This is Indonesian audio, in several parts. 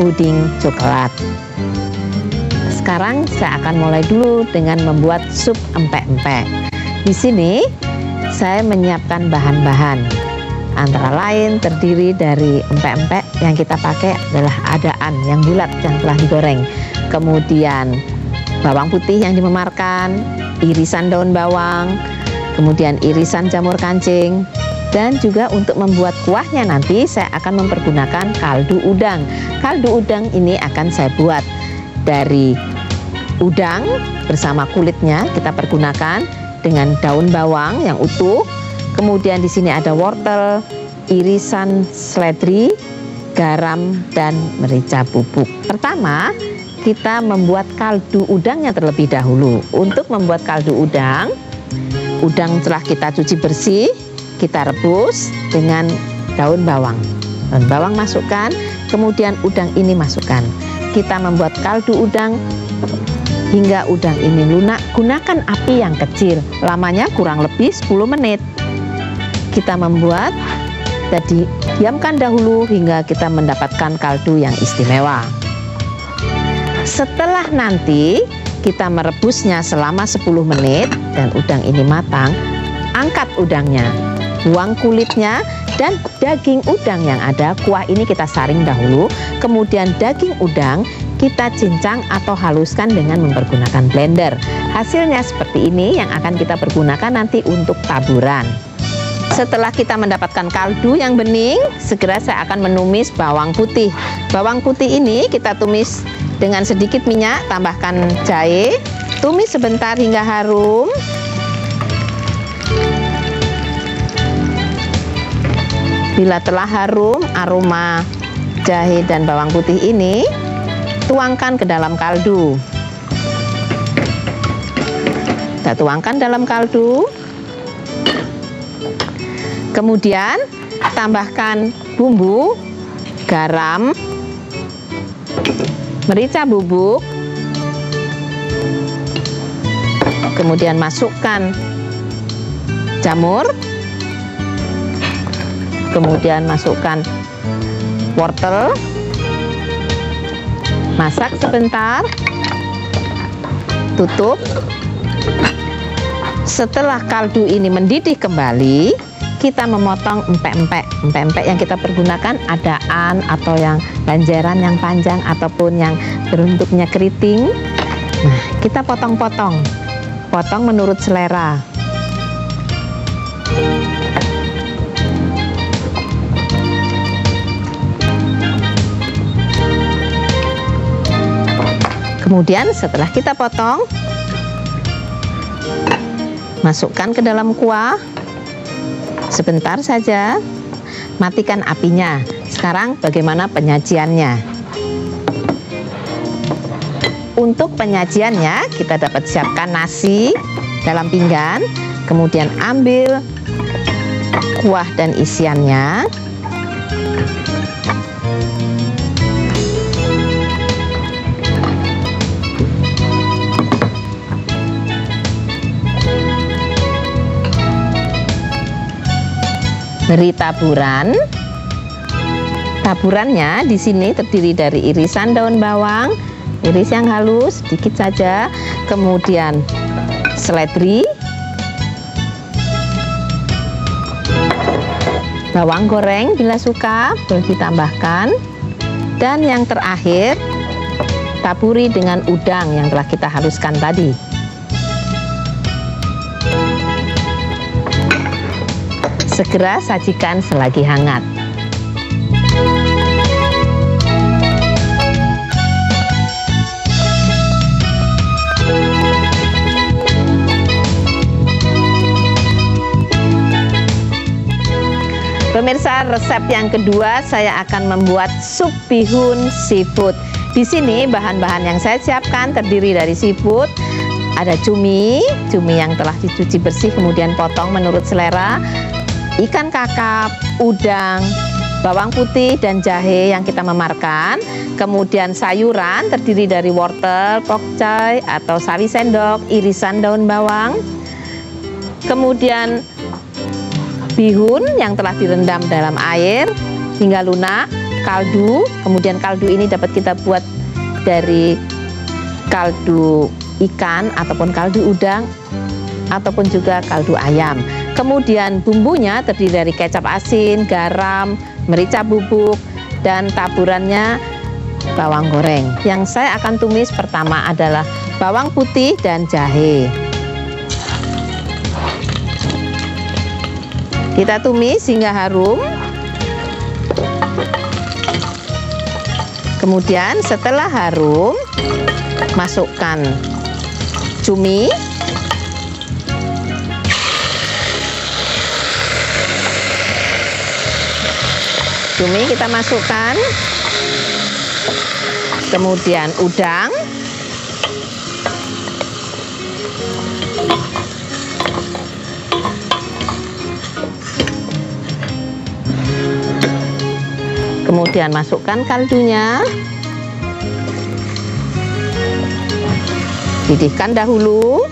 puding coklat. Sekarang saya akan mulai dulu dengan membuat sup empek-empek. Di sini saya menyiapkan bahan-bahan, antara lain terdiri dari empek-empek yang kita pakai adalah adaan yang bulat yang telah digoreng, kemudian bawang putih yang dimemarkan, irisan daun bawang, kemudian irisan jamur kancing, dan juga untuk membuat kuahnya nanti saya akan mempergunakan kaldu udang. Kaldu udang ini akan saya buat dari udang bersama kulitnya, kita pergunakan dengan daun bawang yang utuh. Kemudian di sini ada wortel, irisan seledri, garam, dan merica bubuk. Pertama, kita membuat kaldu udangnya terlebih dahulu. Untuk membuat kaldu udang telah kita cuci bersih, kita rebus dengan daun bawang. Daun bawang masukkan, kemudian udang ini masukkan. Kita membuat kaldu udang hingga udang ini lunak. Gunakan api yang kecil, lamanya kurang lebih 10 menit. Kita membuat, jadi diamkan dahulu hingga kita mendapatkan kaldu yang istimewa. Setelah nanti kita merebusnya selama 10 menit dan udang ini matang, angkat udangnya, buang kulitnya dan daging udang yang ada. Kuah ini kita saring dahulu, kemudian daging udang kita cincang atau haluskan dengan mempergunakan blender. Hasilnya seperti ini yang akan kita pergunakan nanti untuk taburan. Setelah kita mendapatkan kaldu yang bening, segera saya akan menumis bawang putih. Bawang putih ini kita tumis dengan sedikit minyak, tambahkan jahe, tumis sebentar hingga harum. Bila telah harum aroma jahe dan bawang putih ini, tuangkan ke dalam kaldu. Kita tuangkan dalam kaldu. Kemudian tambahkan bumbu, garam, merica bubuk. Kemudian masukkan jamur. Kemudian masukkan wortel. Masak sebentar. Tutup. Setelah kaldu ini mendidih kembali, kita memotong empek-empek. Empek-empek yang kita pergunakan adaan atau yang banjeran yang panjang ataupun yang bentuknya keriting. Nah, kita potong-potong. Potong menurut selera. Kemudian setelah kita potong, masukkan ke dalam kuah. Sebentar saja, matikan apinya. Sekarang bagaimana penyajiannya? Untuk penyajiannya kita dapat siapkan nasi dalam pinggan, kemudian ambil kuah dan isiannya. Beri taburan. Taburannya di sini terdiri dari irisan daun bawang, iris yang halus sedikit saja, kemudian seledri, bawang goreng bila suka boleh ditambahkan, dan yang terakhir taburi dengan udang yang telah kita haluskan tadi. Segera sajikan selagi hangat. Pemirsa, resep yang kedua saya akan membuat sup bihun seafood. Di sini bahan-bahan yang saya siapkan terdiri dari seafood, ada cumi yang telah dicuci bersih kemudian potong menurut selera, ikan kakap, udang, bawang putih dan jahe yang kita memarkan, kemudian sayuran terdiri dari wortel, pokcai atau sawi sendok, irisan daun bawang, kemudian bihun yang telah direndam dalam air hingga lunak, kaldu. Kemudian kaldu ini dapat kita buat dari kaldu ikan ataupun kaldu udang ataupun juga kaldu ayam. Kemudian bumbunya terdiri dari kecap asin, garam, merica bubuk, dan taburannya bawang goreng. Yang saya akan tumis pertama adalah bawang putih dan jahe. Kita tumis hingga harum. Kemudian setelah harum, masukkan cumi. Cumi kita masukkan. Kemudian udang. Kemudian masukkan kaldunya. Didihkan dahulu.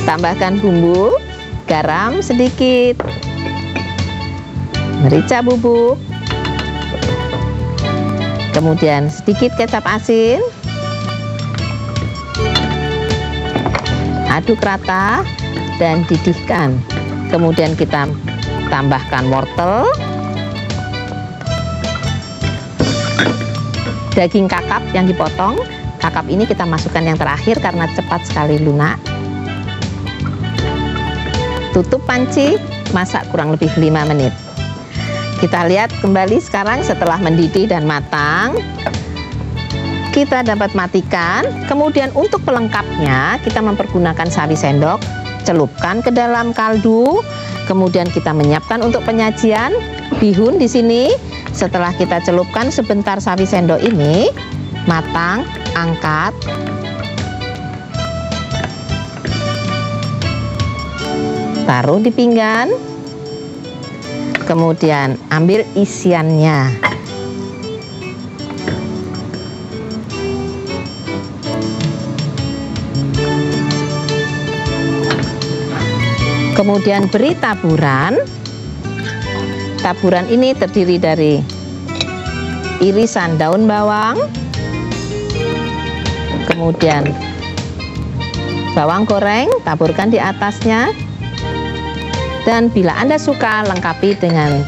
Tambahkan bumbu, garam sedikit, merica bubuk, kemudian sedikit kecap asin. Aduk rata dan didihkan. Kemudian kita tambahkan wortel, daging kakap yang dipotong. Kakap ini kita masukkan yang terakhir karena cepat sekali lunak. Tutup panci, masak kurang lebih 5 menit. Kita lihat kembali sekarang setelah mendidih dan matang. Kita dapat matikan. Kemudian untuk pelengkapnya kita mempergunakan sawi sendok. Celupkan ke dalam kaldu. Kemudian kita menyiapkan untuk penyajian bihun di sini. Setelah kita celupkan sebentar sawi sendok ini matang, angkat. Taruh di pinggan. Kemudian ambil isiannya. Kemudian beri taburan. Taburan ini terdiri dari irisan daun bawang, kemudian bawang goreng, taburkan di atasnya. Dan bila Anda suka, lengkapi dengan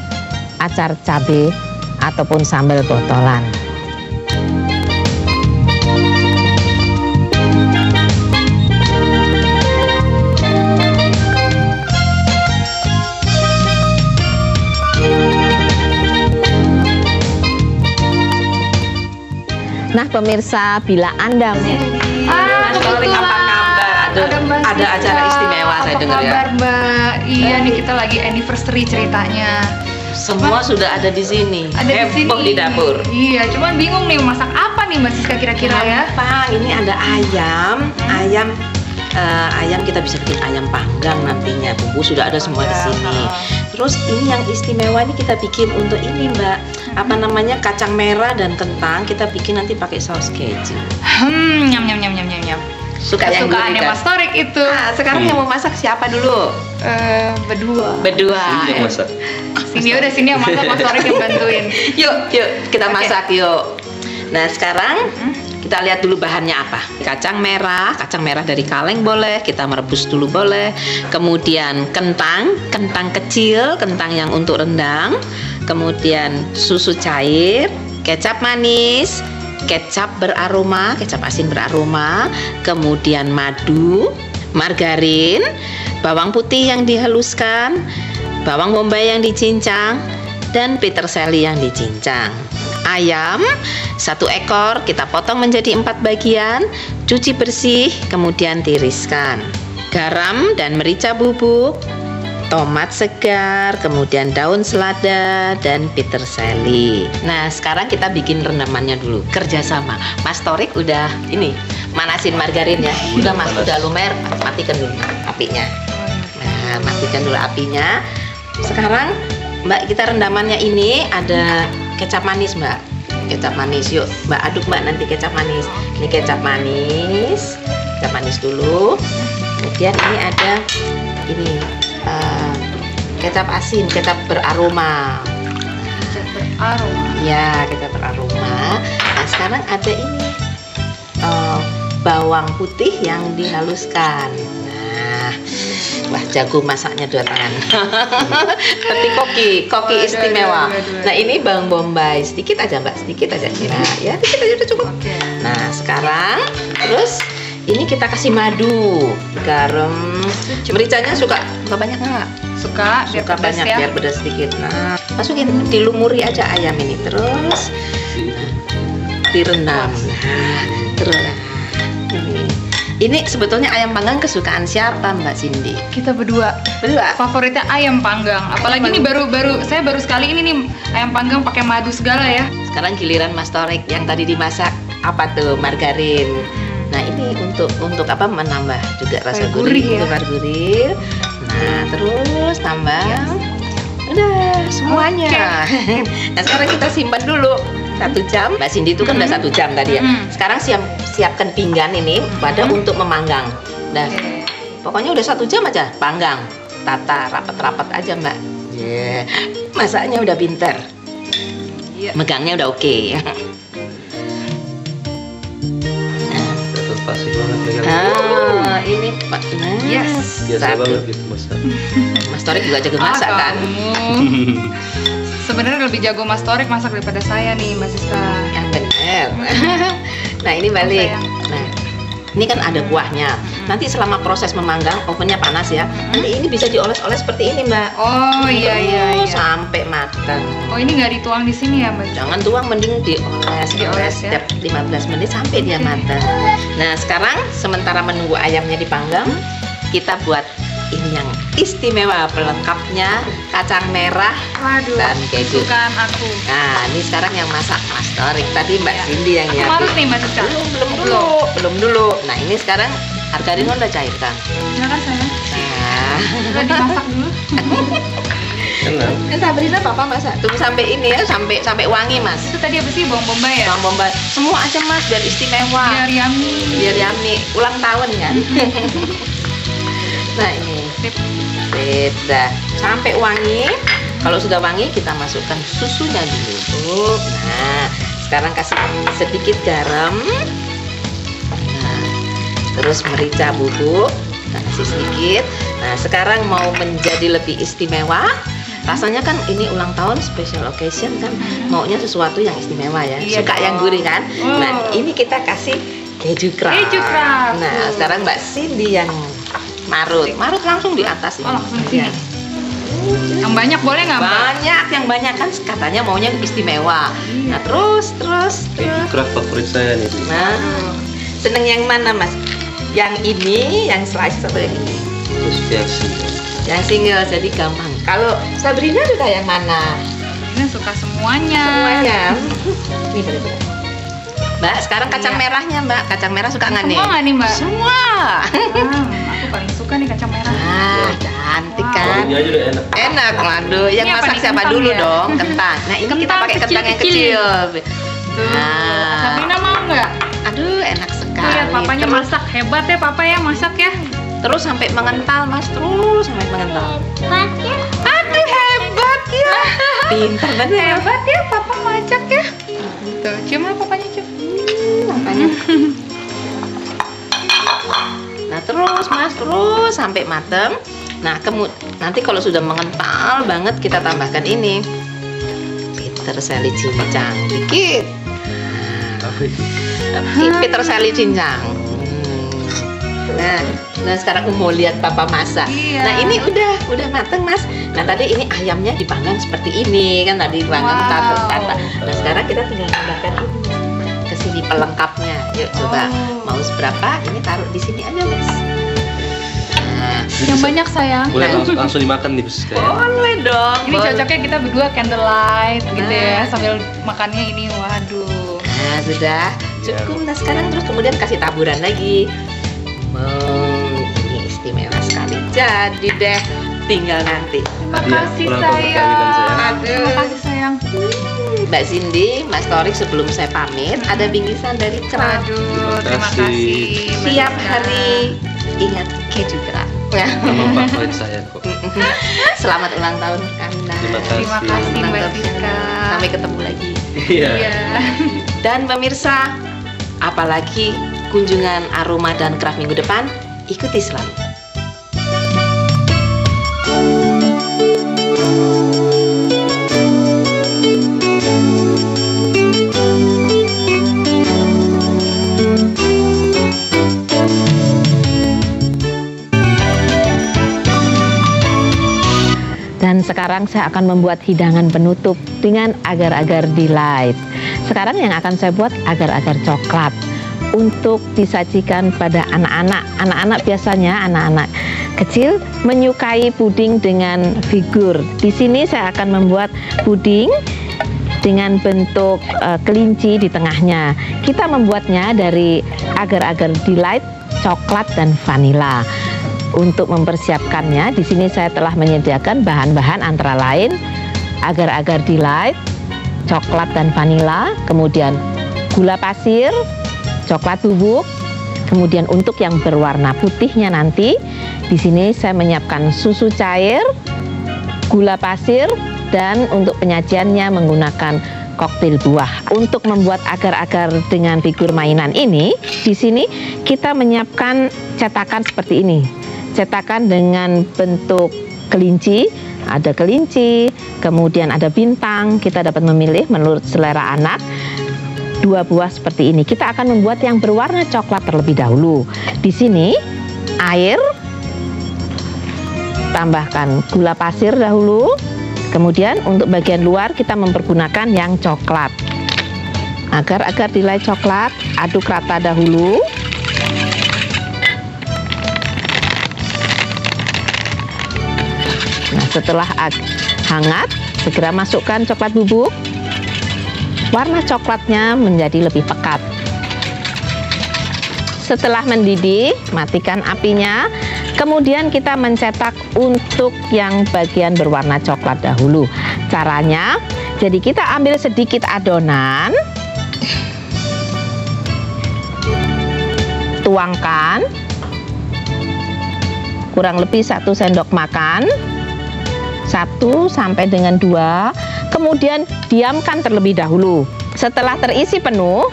acar cabai ataupun sambal botolan. Nah pemirsa, bila Anda Mas Torik, apa kabar? Ada acara istimewa saya dengar ya. Kabar Mbak? Iya nih kita lagi anniversary ceritanya. Semua sudah ada di sini. Ada di Heboh sini. di dapur. Iya, cuman bingung nih masak apa nih Mbak Siska kira-kira ya? Gampang, ini ada ayam kita bisa bikin ayam panggang nantinya. Bumbu sudah ada semua di sini. Terus ini yang istimewa ini kita bikin untuk ini Mbak. Apa namanya, kacang merah dan kentang kita bikin nanti pakai saus keju. Nyam nyam nyam nyam nyam nyam. Kesukaannya Mas Torik itu. Sekarang yang mau masak siapa dulu? Berdua. Sini yang masak, Mas Torik yang bantuin. Yuk kita masak yuk. Nah sekarang kita lihat dulu bahannya apa. Kacang merah dari kaleng boleh, kita merebus dulu boleh. Kemudian kentang kecil, kentang yang untuk rendang. Kemudian susu cair, kecap manis, kecap beraroma, kecap asin beraroma, kemudian madu, margarin, bawang putih yang dihaluskan, bawang bombay yang dicincang, dan peterseli yang dicincang. Ayam 1 ekor kita potong menjadi 4 bagian, cuci bersih, kemudian tiriskan. Garam dan merica bubuk, tomat segar, kemudian daun selada dan peterseli. Nah sekarang kita bikin rendamannya dulu, kerjasama. Mas Torik udah ini manasin margarin ya, udah lumer, matikan dulu apinya. Nah matikan dulu apinya. Sekarang Mbak, kita rendamannya ini ada kecap manis Mbak. Kecap manis, yuk Mbak aduk Mbak nanti kecap manis. Ini kecap manis dulu. Kemudian ini ada ini kecap asin, kecap beraroma. Aroma. Ya, kita beraroma. Nah, sekarang ada ini bawang putih yang dihaluskan. Nah, wah jago masaknya 2 tangan. Seperti koki istimewa. Nah, ini bawang bombay sedikit aja Mbak, sedikit aja kira. Ya, sedikit aja udah cukup. Oke. Nah, sekarang terus ini kita kasih madu, garam, mericanya suka banyak nggak? Suka biar Suka pedas banyak ya. biar pedas sedikit. Nah, masukin, dilumuri aja ayam ini terus direndam. Nah, terus ini sebetulnya ayam panggang kesukaan siapa Mbak Cindy? Kita berdua favoritnya ayam panggang. Apalagi ini baru saya baru sekali ini nih ayam panggang pakai madu segala ya. Sekarang giliran Mas Torik yang tadi dimasak apa tuh, margarin. Nah, ini untuk apa, menambah juga rasa Supaya gurih gurih, ya. biar gurih. Nah, terus tambah. Udah semuanya. Nah, sekarang kita simpan dulu 1 jam. Mbak Cindy itu kan udah 1 jam tadi ya. Sekarang siapkan pinggan ini pada untuk memanggang. Nah, Oke. pokoknya udah 1 jam aja panggang. Tata rapat-rapat aja Mbak. Masaknya udah pinter. Iya. Megangnya udah oke. Pasti banget ya. Ah, ini Pak. Nah, Yes. Biasa satu. banget gitu masak. Mas Torik juga jago masak kan? Kamu. Sebenarnya lebih jago Mas Torik masak daripada saya nih, Mbak Siska. Yang bener. Nah, ini balik. Sayang. Nah, ini kan ada kuahnya. Nanti selama proses memanggang, ovennya panas ya. Nanti ini bisa dioles-oles seperti ini Mbak. Oh iya iya Terus iya. sampai matang. Oh ini nggak dituang di sini ya Mbak? Jangan tuang, mending dioles Dioles ya. setiap 15 menit sampai dia matang. Nah, sekarang sementara menunggu ayamnya dipanggang, kita buat ini yang istimewa, pelengkapnya kacang merah Waduh. dan keju. Kesukaan aku. Nah, ini sekarang yang masak Mas Torik. Tadi Mbak Ya. Cindy yang Aku nyiapin. marut nih Mbak Siska. Belum dulu. Nah, ini sekarang margarin udah cairkan. Silakan sayang. Nah, Udah dimasak dulu. Enak. Sabrina papa masak. Tunggu sampai ini ya, sampai wangi Mas. Itu tadi apa sih bawang bombay ya? Bawang bombay. Semua aja Mas biar istimewa. Biar yummy. Biar yummy. Ulang tahun kan. Nah, ini. Sip. Sip, dah. Sampai wangi. Kalau sudah wangi kita masukkan susunya dulu. Nah, sekarang kasih sedikit garam. Nah, terus merica bubuk. Nah, kasih sedikit. Nah, sekarang mau menjadi lebih istimewa. Rasanya kan ini ulang tahun special occasion kan, maunya sesuatu yang istimewa ya. Iya Suka yang dong. gurih kan. Nah, ini kita kasih keju crush. Keju crush. Nah, sekarang Mbak Cindy yang marut langsung di atas ini. Oh langsung di sini. Yang banyak boleh nggak Mbak? Banyak, yang banyak kan katanya maunya istimewa. Nah, terus. Keju craft favorit saya nih. Nah, seneng yang mana Mas? Yang ini, yang slice atau yang ini? Terus versi. Yang single, jadi gampang. Kalau Sabrina suka yang mana? Ini suka semuanya. Semuanya. Ini bener-bener. Mbak, sekarang kacang Iya. merahnya Mbak. Kacang merah suka nggak nih? Semua nggak nih Mbak? Semua. Aku paling suka nih kacang merah. Nah, cantik Wow. kan? Wanginya aja udah enak. Enak, waduh. Yang Ini apa masak nih, siapa kentang dulu ya? dong? Kentang. Nah, ini kita Kentang pakai kentang yang kecil-kecil. kecil. Tuh. Nah. Sabrina mau nggak? Aduh, enak Tuh sekali. lihat papanya Terus- masak. Hebat ya papa ya masak ya. Terus sampai mengental Mas, terus sampai mengental. Aduh, hebat ya. Pintar banget. Hebat ya papa masak ya. Tuh, cium lah papanya cium. Makanya. Nah, terus Mas, terus sampai mateng. Nah, nanti kalau sudah mengental banget kita tambahkan ini. Peterseli cincang dikit. Apa itu? Peterseli cincang. Nah sekarang mau lihat papa masak. Iya. Nah ini udah mateng Mas. Nah tadi ini ayamnya dipanggang seperti ini kan tadi dipanggang Wow. tata. Nah sekarang kita tinggal tambahkan ini ke sini pelengkapnya. Yuk coba Oh. mau seberapa? Ini taruh di sini aja Mas. Nah, Yang banyak sayang. Boleh langsung dimakan nih Bus kayak. boleh dong. Ini boleh. cocoknya kita berdua candlelight gitu ya Nah. sambil makannya ini. Waduh. Nah sudah cukup. Nah sekarang terus kemudian kasih taburan lagi. Ini istimewa sekali. Jadi deh, tinggal nanti. Makasih ulang tahun sayang. perkawinan saya. Terima kasih sayang. Mbak Cindy, Mas Torik sebelum saya pamit ada bingkisan dari Craft. Waduh, terima kasih. kasih. Mbak Siap Siska. hari ingat keju Craft. Nama favorit saya kok. Selamat ulang tahun Anda. Terima kasih Mbak Siska. Sampai ketemu lagi. Iya. Dan pemirsa, apalagi kunjungan Aroma dan Craft minggu depan, ikuti selalu. Dan sekarang saya akan membuat hidangan penutup dengan agar-agar delight. Sekarang yang akan saya buat agar-agar coklat untuk disajikan pada anak-anak. Anak-anak biasanya, anak-anak kecil menyukai puding dengan figur. Di sini saya akan membuat puding dengan bentuk kelinci di tengahnya. Kita membuatnya dari agar-agar delight, coklat dan vanila. Untuk mempersiapkannya, di sini saya telah menyediakan bahan-bahan antara lain agar-agar delight, coklat dan vanila, kemudian gula pasir, coklat bubuk, kemudian untuk yang berwarna putihnya nanti, di sini saya menyiapkan susu cair, gula pasir, dan untuk penyajiannya menggunakan koktail buah. Untuk membuat agar-agar dengan figur mainan ini, di sini kita menyiapkan cetakan seperti ini. Cetakan dengan bentuk kelinci, ada kelinci, kemudian ada bintang. Kita dapat memilih menurut selera anak. 2 buah seperti ini. Kita akan membuat yang berwarna coklat terlebih dahulu. Di sini air, tambahkan gula pasir dahulu. Kemudian untuk bagian luar kita mempergunakan yang coklat. Agar-agar delight coklat, aduk rata dahulu. Nah, setelah hangat, segera masukkan coklat bubuk. Warna coklatnya menjadi lebih pekat. Setelah mendidih, matikan apinya. Kemudian kita mencetak untuk yang bagian berwarna coklat dahulu. Caranya, jadi kita ambil sedikit adonan, tuangkan kurang lebih 1 sendok makan. 1 sampai dengan 2, kemudian diamkan terlebih dahulu. Setelah terisi penuh,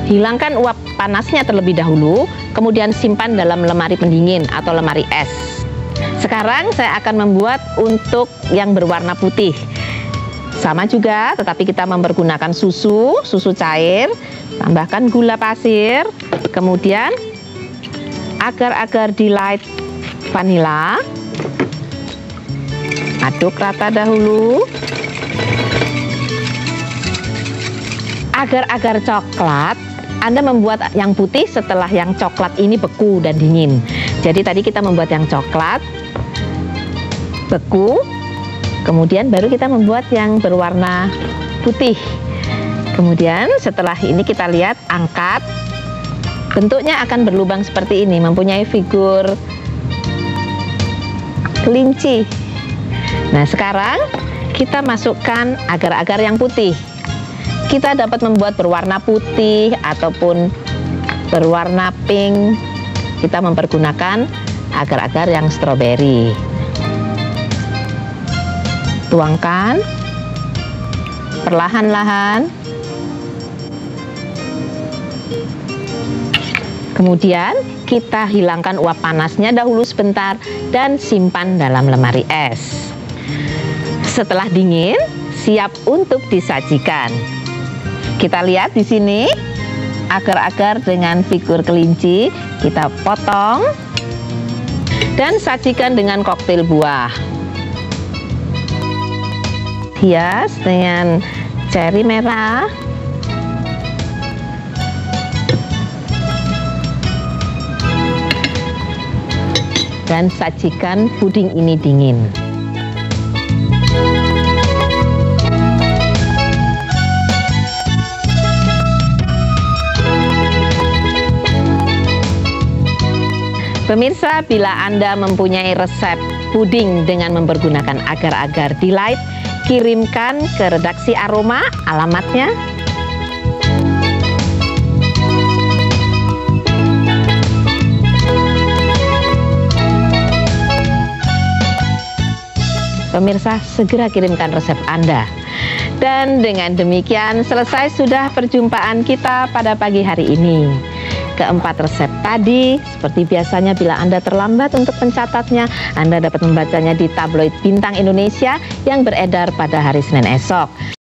hilangkan uap panasnya terlebih dahulu, kemudian simpan dalam lemari pendingin atau lemari es. Sekarang saya akan membuat untuk yang berwarna putih. Sama juga, tetapi kita mempergunakan susu cair, tambahkan gula pasir, kemudian agar-agar delight vanila. Aduk rata dahulu. Agar-agar coklat, Anda membuat yang putih setelah yang coklat ini beku dan dingin. Jadi tadi kita membuat yang coklat beku, kemudian baru kita membuat yang berwarna putih. Kemudian setelah ini kita lihat, angkat. Bentuknya akan berlubang seperti ini, mempunyai figur kelinci. Nah, sekarang kita masukkan agar-agar yang putih. Kita dapat membuat berwarna putih ataupun berwarna pink. Kita mempergunakan agar-agar yang stroberi. Tuangkan perlahan-lahan. Kemudian kita hilangkan uap panasnya dahulu sebentar dan simpan dalam lemari es. Setelah dingin, siap untuk disajikan. Kita lihat di sini agar-agar dengan figur kelinci, kita potong dan sajikan dengan koktail buah. Hias dengan ceri merah. Dan sajikan puding ini dingin. Pemirsa, bila Anda mempunyai resep puding dengan mempergunakan agar-agar delight, kirimkan ke redaksi Aroma, alamatnya Pemirsa, segera kirimkan resep Anda. Dan dengan demikian selesai sudah perjumpaan kita pada pagi hari ini. Keempat resep tadi, seperti biasanya bila Anda terlambat untuk mencatatnya, Anda dapat membacanya di tabloid Bintang Indonesia yang beredar pada hari Senin esok.